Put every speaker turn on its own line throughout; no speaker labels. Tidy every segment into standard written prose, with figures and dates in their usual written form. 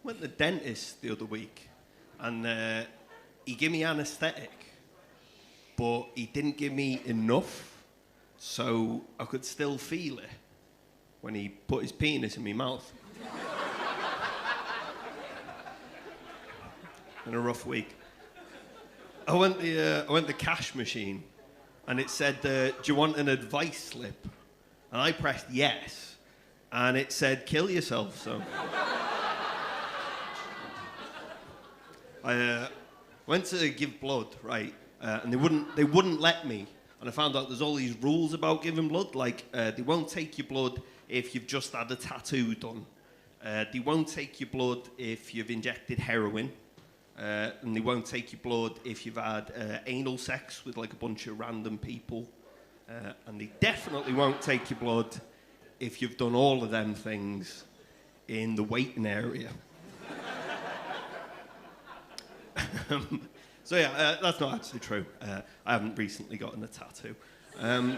went to the dentist the other week, and he gave me anaesthetic, but he didn't give me enough, so I could still feel it when he put his penis in my mouth. In a rough week. I went the cash machine, and it said, "Do you want an advice slip?" And I pressed yes, and it said, "Kill yourself." So I went to give blood, right, and they wouldn't let me. And I found out there's all these rules about giving blood, like they won't take your blood if you've just had a tattoo done. They won't take your blood if you've injected heroin. And they won't take your blood if you've had anal sex with like a bunch of random people. And they definitely won't take your blood if you've done all of them things in the waiting area. So yeah, that's not actually true. I haven't recently gotten a tattoo. I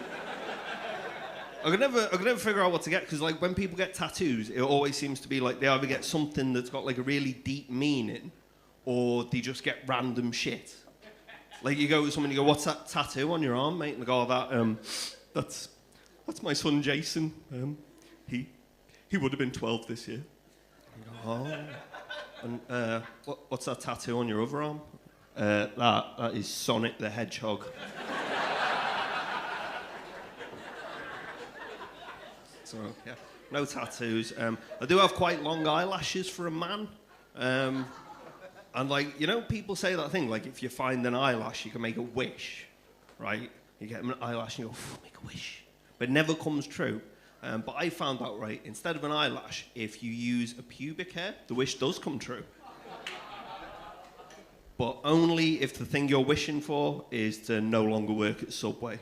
could never figure out what to get, because like when people get tattoos, it always seems to be like they either get something that's got like a really deep meaning, or they just get random shit. Like you go with someone, you go, "What's that tattoo on your arm, mate?" And they go, "Oh, that's my son Jason. He would have been 12 this year." And you go, "Oh." And what's that tattoo on your other arm? That is Sonic the Hedgehog. So yeah, no tattoos. I do have quite long eyelashes for a man. And like, you know, people say that thing, like if you find an eyelash, you can make a wish, right? You get an eyelash and you go, "Make a wish." But it never comes true. But I found out, right, instead of an eyelash, if you use a pubic hair, the wish does come true. But only if the thing you're wishing for is to no longer work at Subway.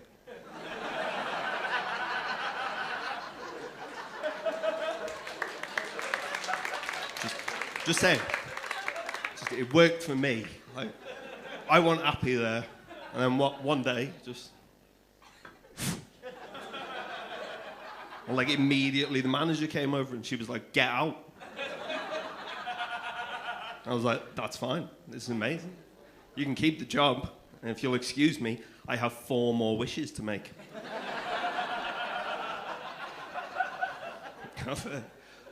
Just saying. It worked for me. Like, I wasn't happy there. And then one day, just... and like immediately the manager came over and she was like, "Get out." I was like, "That's fine. This is amazing. You can keep the job. And if you'll excuse me, I have 4 more wishes to make." I've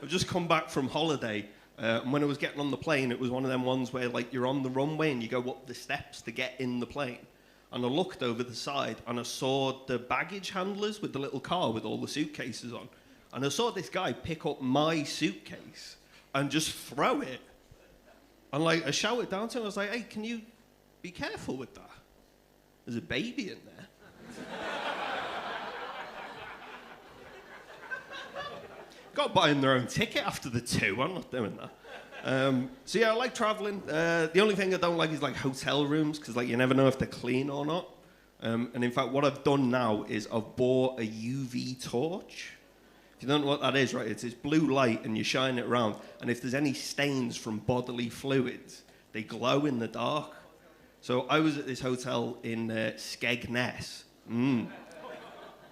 just come back from holiday. And when I was getting on the plane, it was one of them ones where like you're on the runway and you go up the steps to get in the plane. And I looked over the side and I saw the baggage handlers with the little car with all the suitcases on. And I saw this guy pick up my suitcase and just throw it. And like I shouted down to him, I was like, "Hey, can you be careful with that? There's a baby in there." Got buying their own ticket after the 2. I'm not doing that. So yeah, I like traveling. The only thing I don't like is like hotel rooms, because like you never know if they're clean or not. And in fact, what I've done now is I've bought a UV torch. If you don't know what that is, right, it's this blue light and you shine it around, and if there's any stains from bodily fluids, they glow in the dark. So I was at this hotel in Skegness. And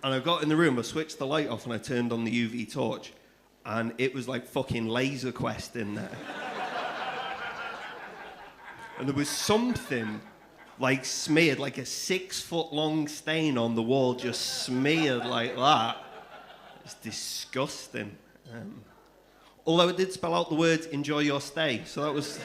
I got in the room, I switched the light off and I turned on the UV torch. And it was like fucking Laser Quest in there. And there was something like smeared, like a 6-foot-long stain on the wall, just smeared like that. It's disgusting. Although it did spell out the words "enjoy your stay," so that was